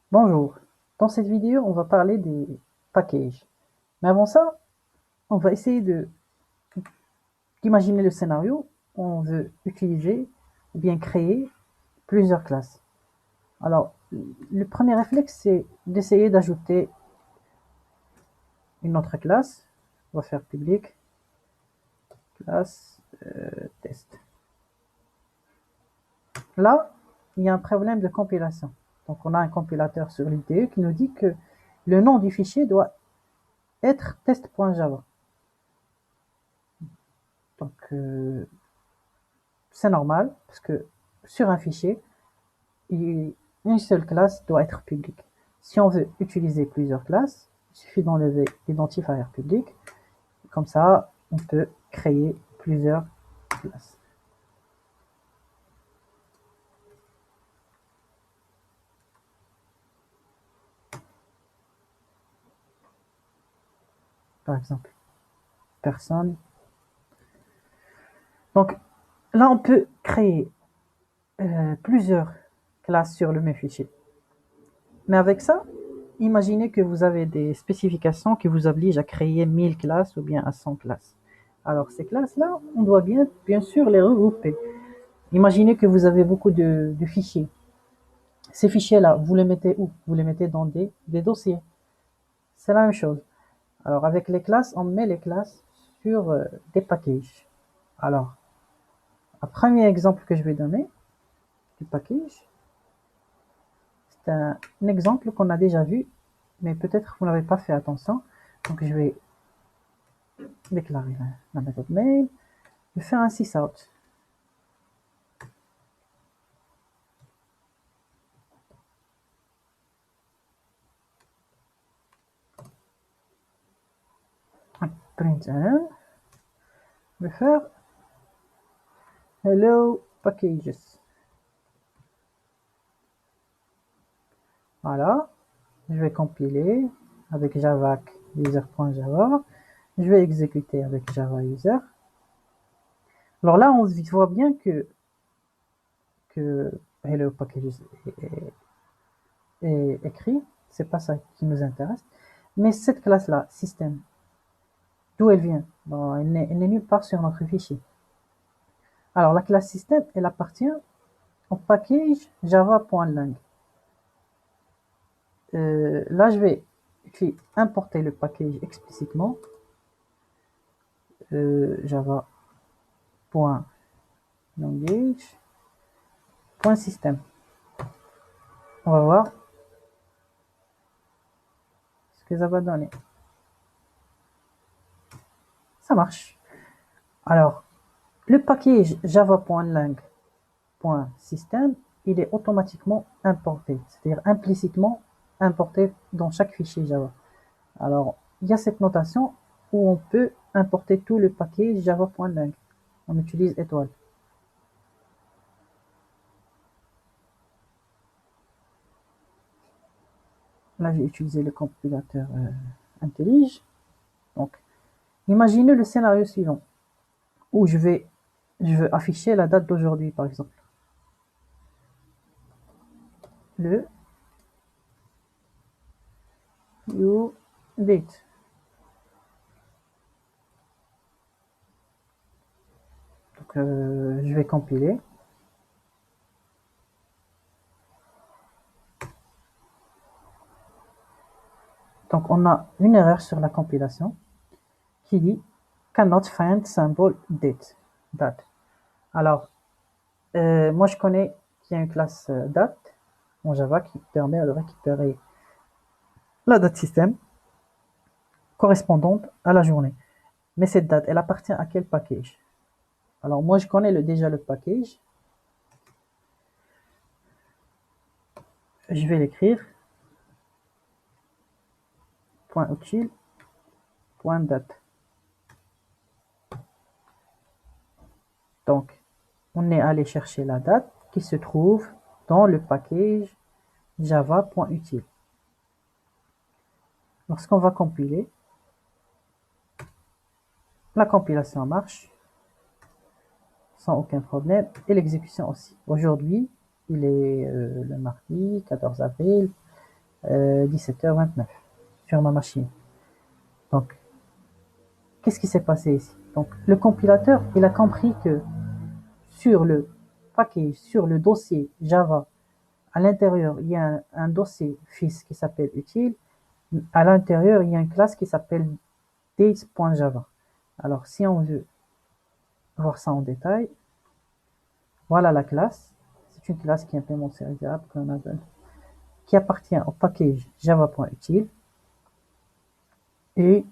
Bonjour, dans cette vidéo on va parler des packages. Mais avant ça, on va essayer d'imaginer le scénario où on veut utiliser ou bien créer plusieurs classes. Alors, le premier réflexe c'est d'essayer d'ajouter une autre classe. On va faire public, classe, test. Là, il y a un problème de compilation. Donc on a un compilateur sur l'IDE qui nous dit que le nom du fichier doit être test.java. Donc c'est normal, parce que sur un fichier, une seule classe doit être publique. Si on veut utiliser plusieurs classes, il suffit d'enlever l'identifier public. Comme ça, on peut créer plusieurs classes. Par exemple, personne. Donc là, on peut créer plusieurs classes sur le même fichier. Mais avec ça, imaginez que vous avez des spécifications qui vous obligent à créer 1000 classes ou bien à 100 classes. Alors ces classes-là, on doit bien sûr les regrouper. Imaginez que vous avez beaucoup de fichiers. Ces fichiers-là, vous les mettez où? Vous les mettez dans des dossiers. C'est la même chose. Alors avec les classes, on met les classes sur des packages. Alors, un premier exemple que je vais donner du package, c'est un exemple qu'on a déjà vu, mais peut-être vous n'avez pas fait attention. Donc je vais déclarer la méthode main, je vais faire un sysout. Println, je vais faire hello packages. Voilà, je vais compiler avec javac user.java, je vais exécuter avec java user. Alors là, on voit bien que hello packages est écrit, c'est pas ça qui nous intéresse, mais cette classe-là, système, d'où elle vient? Bon, elle n'est nulle part sur notre fichier. Alors la classe système, elle appartient au package java.lang. Là, je vais importer le package explicitement, java.language.system. On va voir ce que ça va donner. Ça marche. Alors, le package java.lang.system, il est automatiquement importé, c'est-à-dire implicitement importé dans chaque fichier Java. Alors, il y a cette notation où on peut importer tout le package java.lang. On utilise étoile. Là, j'ai utilisé le compilateur IntelliJ. Donc, imaginez le scénario suivant, où je veux afficher la date d'aujourd'hui, par exemple. Le due date. Donc, je vais compiler. Donc, on a une erreur sur la compilation qui dit cannot find symbol date. Alors, moi, je connais qu'il y a une classe date en Java qui permet de récupérer la date système correspondante à la journée. Mais cette date, elle appartient à quel package? Alors, moi, je connais déjà le package. Je vais l'écrire. .utile, .date. Donc, on est allé chercher la date qui se trouve dans le package java.utile. Lorsqu'on va compiler, la compilation marche sans aucun problème et l'exécution aussi. Aujourd'hui, il est le mardi 14 avril 17h29 sur ma machine. Donc, qu'est-ce qui s'est passé ici? Donc, le compilateur, il a compris que sur le package, sur le dossier Java, à l'intérieur, il y a un dossier fils qui s'appelle utile. À l'intérieur, il y a une classe qui s'appelle dates.java. Alors, si on veut voir ça en détail, voilà la classe. C'est une classe qui implémente ces variables qui appartient au package java.utile. Et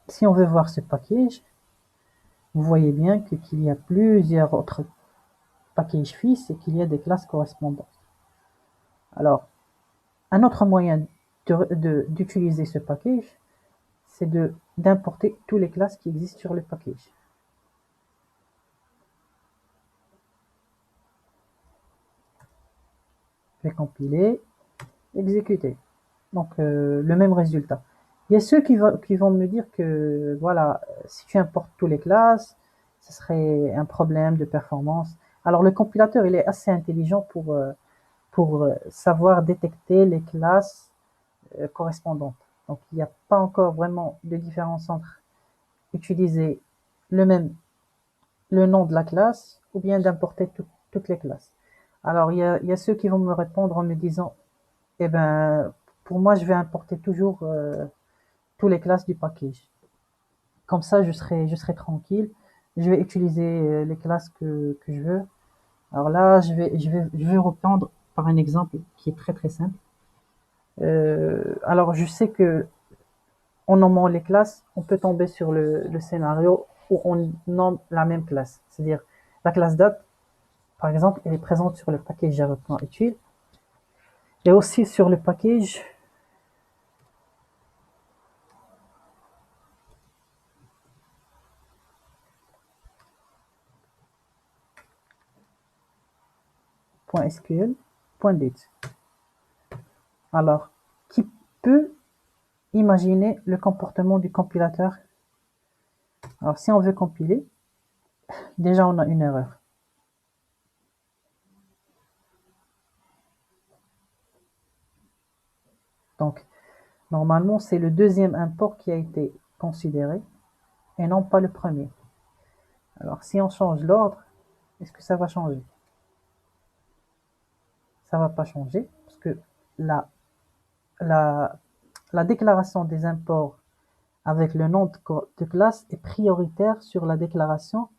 si on veut voir ce package, vous voyez bien qu'il y a plusieurs autres packages fils et qu'il y a des classes correspondantes. Alors, un autre moyen d'utiliser ce package, c'est d'importer toutes les classes qui existent sur le package. Je vais compiler, exécuter. Donc, le même résultat. Il y a ceux qui vont me dire que, voilà, si tu importes toutes les classes, ce serait un problème de performance. Alors, le compilateur, il est assez intelligent pour savoir détecter les classes correspondantes. Donc, il n'y a pas encore vraiment de différence entre utiliser le nom de la classe ou bien d'importer toutes les classes. Alors, il y a ceux qui vont me répondre en me disant, eh ben, pour moi, je vais importer toujours toutes les classes du package. Comme ça, je serai tranquille. Je vais utiliser les classes que je veux. Alors là, je vais reprendre par un exemple qui est très très simple. Alors, je sais que en nommant les classes, on peut tomber sur le scénario où on nomme la même classe. C'est-à-dire, la classe date, par exemple, elle est présente sur le package java.utile et aussi sur le package .sql.date. Alors, qui peut imaginer le comportement du compilateur? Alors, si on veut compiler, déjà on a une erreur. Donc, normalement, c'est le deuxième import qui a été considéré et non pas le premier. Alors, si on change l'ordre, est-ce que ça va changer? Ça va pas changer parce que la, la, la déclaration des imports avec le nom de classe est prioritaire sur la déclaration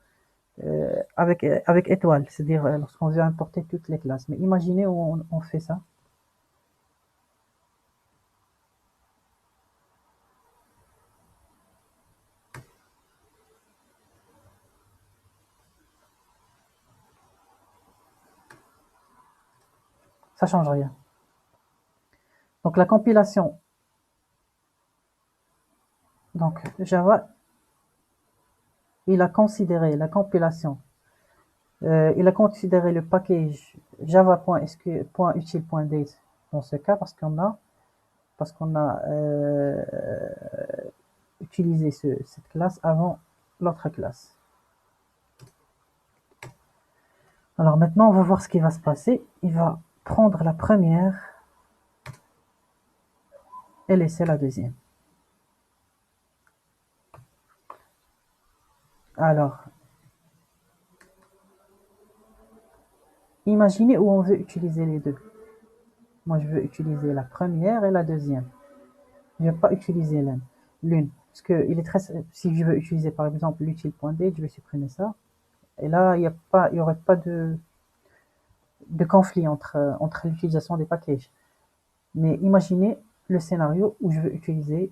avec étoile, c'est-à-dire lorsqu'on veut importer toutes les classes. Mais imaginez où on fait ça. Ça change rien. Donc la compilation, donc Java, il a considéré la compilation, il a considéré le package java.utile.date dans ce cas parce qu'on a utilisé cette classe avant l'autre classe. Alors maintenant, on va voir ce qui va se passer. Il va prendre la première et laisser la deuxième. Alors, imaginez où on veut utiliser les deux. Moi, je veux utiliser la première et la deuxième. Je ne vais pas utiliser l'une. Parce que si je veux utiliser par exemple l'utile.date, je vais supprimer ça. Et là, il n'y aurait pas de conflit entre l'utilisation des packages. Mais imaginez le scénario où je veux utiliser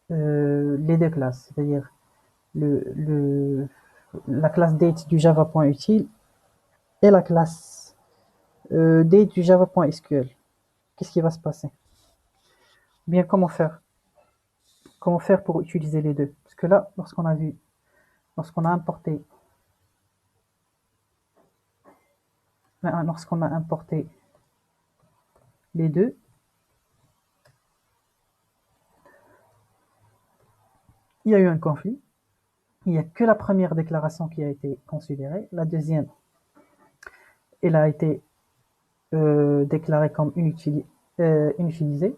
les deux classes, c'est-à-dire la classe date du java.utile et la classe date du java.sql. Qu'est-ce qui va se passer? Bien, comment faire? Comment faire pour utiliser les deux? Parce que là, lorsqu'on a importé les deux, il y a eu un conflit. Il n'y a que la première déclaration qui a été considérée. La deuxième, elle a été déclaré comme inutilisé.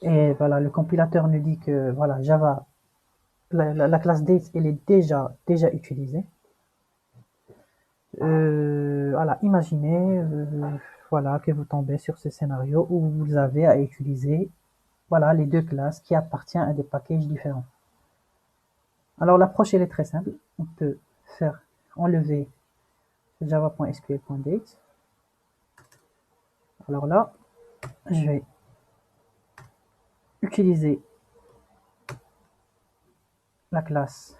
Et voilà, le compilateur nous dit que voilà, Java, la classe date, elle est déjà utilisée. Voilà, imaginez voilà, que vous tombez sur ce scénario où vous avez à utiliser voilà, les deux classes qui appartiennent à des packages différents. Alors l'approche elle est très simple. On peut faire enlever java.sql.date. Alors là, je vais utiliser la classe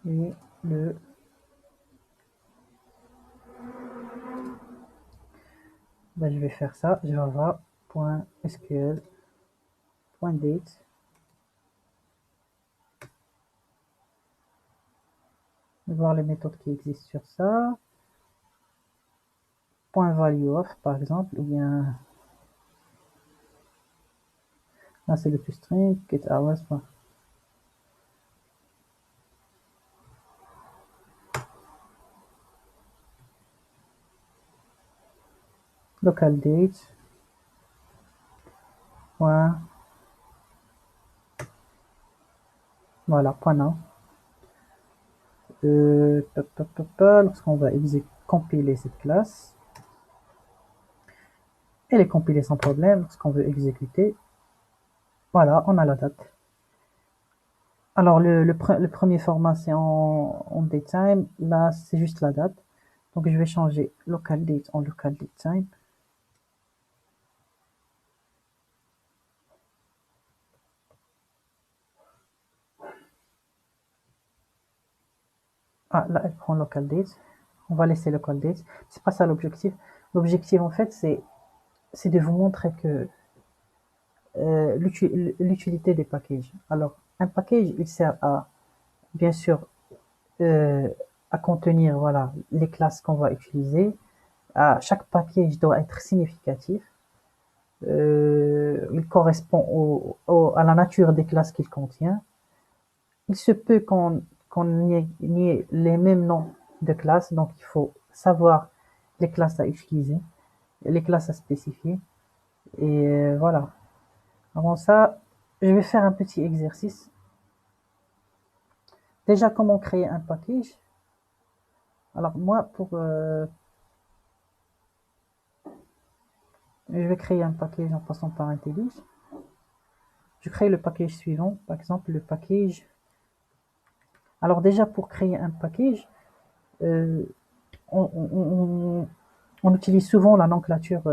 et le ben, je vais faire ça java.sql.date. Voir les méthodes qui existent sur ça. .valueOf par exemple, ou bien là c'est le toString, getHours. Local date. Point. Voilà, point now. Lorsqu'on va compiler cette classe, elle est compilée sans problème. Lorsqu'on veut exécuter, voilà, on a la date. Alors le premier format c'est en datetime, là c'est juste la date. Donc je vais changer local date en local datetime. Ah là elle prend local date. On va laisser local date. C'est pas ça l'objectif. L'objectif en fait c'est de vous montrer que l'utilité des packages. Alors un package il sert à bien sûr à contenir voilà les classes qu'on va utiliser. Chaque package doit être significatif. Il correspond à la nature des classes qu'il contient. Il se peut qu'on ait les mêmes noms de classes, donc il faut savoir les classes à utiliser, les classes à spécifier. Et voilà. Avant ça, je vais faire un petit exercice. Déjà, comment créer un package? Alors moi, je vais créer un package en passant par IntelliJ. Je crée le package suivant, par exemple le package. Alors déjà, pour créer un package, euh, on utilise souvent la nomenclature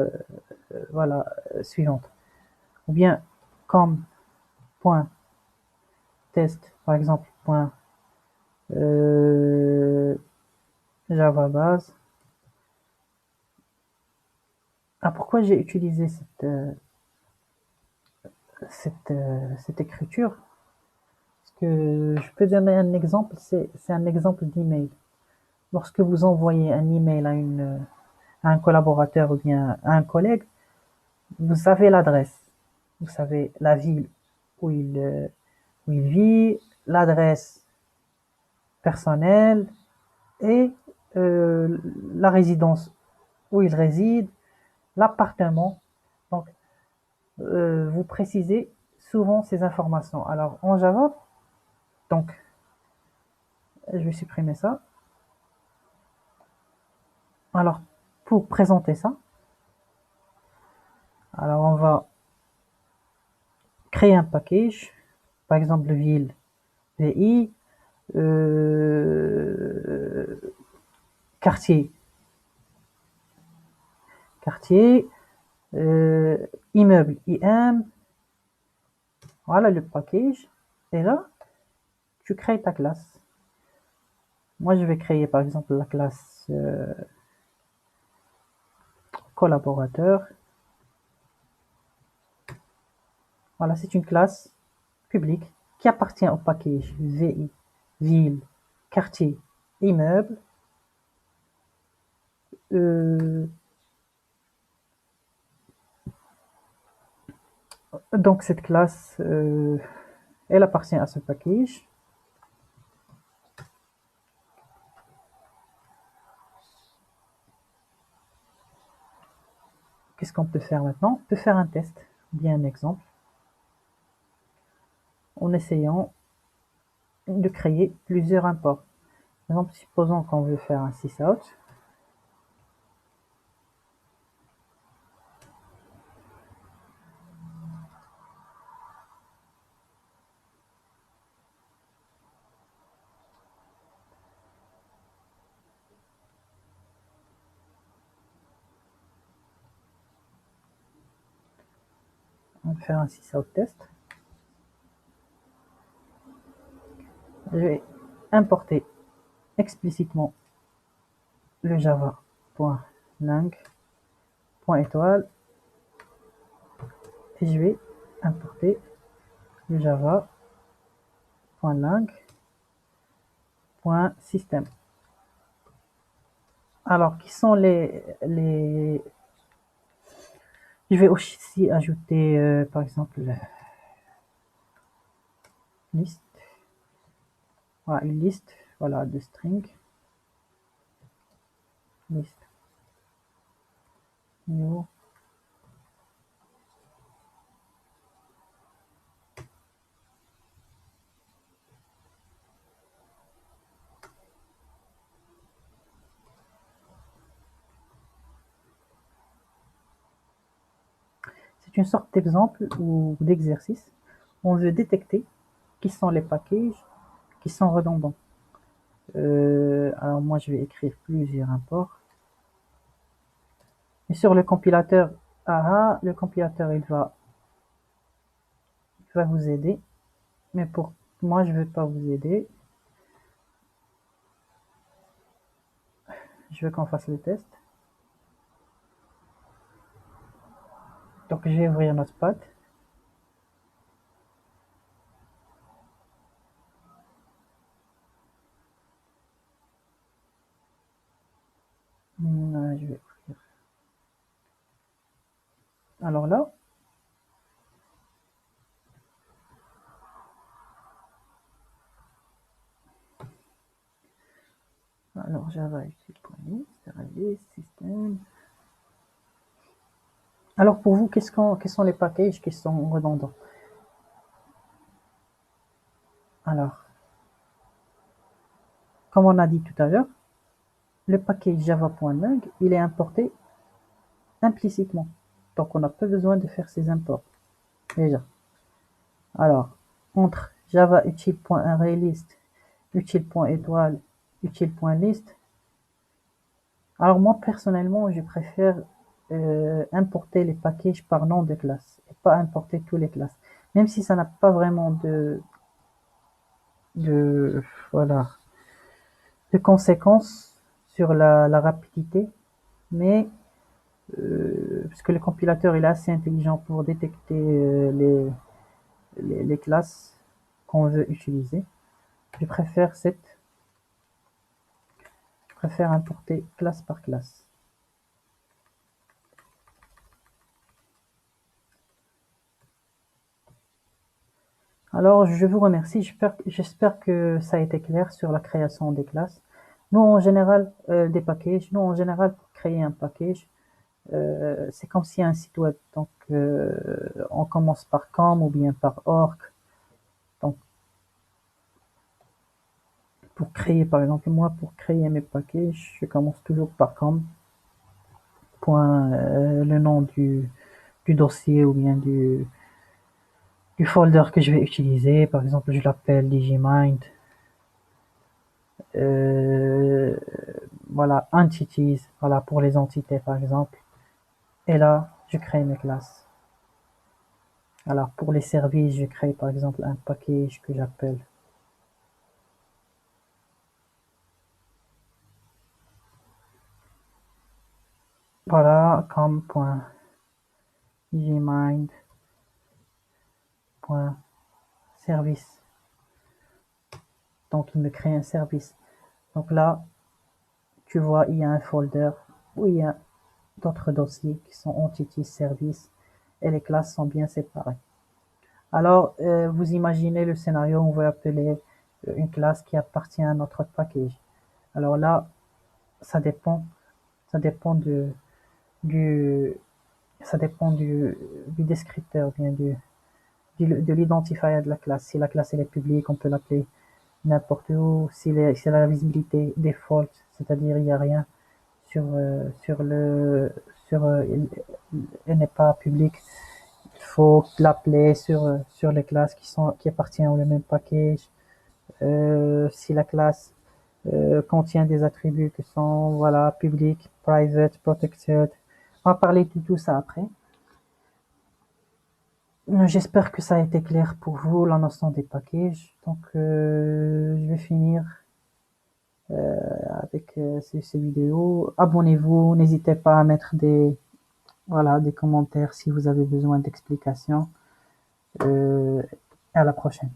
voilà, suivante. Ou bien comme point test, par exemple, point Java base. Pourquoi j'ai utilisé cette écriture? Parce que je peux donner un exemple, c'est un exemple d'email. Lorsque vous envoyez un email à un collaborateur ou bien à un collègue, vous savez l'adresse, vous savez la ville où où il vit, l'adresse personnelle et la résidence où il réside, l'appartement. Donc, vous précisez souvent ces informations. Alors, en Java, donc, je vais supprimer ça. Alors, pour présenter ça, alors on va créer un package, par exemple ville VI, quartier, quartier, immeuble IM, voilà le package. Et là, tu crées ta classe. Moi, je vais créer par exemple la classe collaborateur. Voilà, c'est une classe publique qui appartient au package VI, ville, quartier, immeuble. Donc cette classe, elle appartient à ce package. Qu'est-ce qu'on peut faire maintenant? On peut faire un test, bien un exemple, en essayant de créer plusieurs imports. Par exemple, supposons qu'on veut faire un sysout. On va faire un sysout test. Je vais importer explicitement le java.lang.étoile et je vais importer le java.lang.system. Alors, qui sont les... Je vais aussi ajouter, par exemple, liste. Voilà, une liste, voilà, de string. Liste. New. C'est une sorte d'exemple ou d'exercice. On veut détecter qui sont les packages qui sont redondants. Alors moi, je vais écrire plusieurs imports. Et sur le compilateur, le compilateur, il va vous aider. Mais pour moi, je ne vais pas vous aider. Je veux qu'on fasse le test. Donc, je vais ouvrir Notepad. Je vais ouvrir. Alors là, alors Java util.list, système. Alors pour vous, quels sont les packages qui sont redondants? Alors, comme on a dit tout à l'heure, le package java.lang, il est importé implicitement. Donc on n'a pas besoin de faire ces imports. Déjà. Alors, entre java util.arraylist, util.étoile, util.list, alors moi personnellement, je préfère importer les packages par nom de classe et pas importer tous les classes. Même si ça n'a pas vraiment de, voilà, de conséquences sur la rapidité, mais parce que le compilateur il est assez intelligent pour détecter les classes qu'on veut utiliser. Je préfère importer classe par classe. Alors, je vous remercie. J'espère que ça a été clair sur la création des classes. Nous, en général, des packages. Nous, en général, pour créer un package, c'est comme si un site web. Donc, on commence par com ou bien par org. Donc, pour créer, par exemple, moi, pour créer mes packages, je commence toujours par com. Point, le nom du dossier ou bien du folder que je vais utiliser. Par exemple, je l'appelle Digimind. Voilà, entities, voilà, pour les entités, par exemple. Et là, je crée mes classes. Alors, pour les services, je crée, par exemple, un package que j'appelle voilà, com.gmind.service. Donc, il me crée un service. Donc là, tu vois, il y a un folder où il y a d'autres dossiers qui sont entities services et les classes sont bien séparées. Alors, vous imaginez le scénario, on veut appeler une classe qui appartient à notre package. Alors là, ça dépend, ça dépend du, ça dépend du descripteur, bien de l'identifier de la classe. Si la classe elle est publique, on peut l'appeler n'importe où. Si la visibilité default, c'est-à-dire il n'y a rien sur sur le sur elle n'est pas publique, il faut l'appeler sur les classes qui appartiennent au même package. Si la classe contient des attributs qui sont voilà public, private, protected. On va parler de tout ça après. J'espère que ça a été clair pour vous, la notion des packages. Donc, je vais finir avec ces vidéos. Abonnez-vous, n'hésitez pas à mettre voilà, des commentaires si vous avez besoin d'explications. À la prochaine.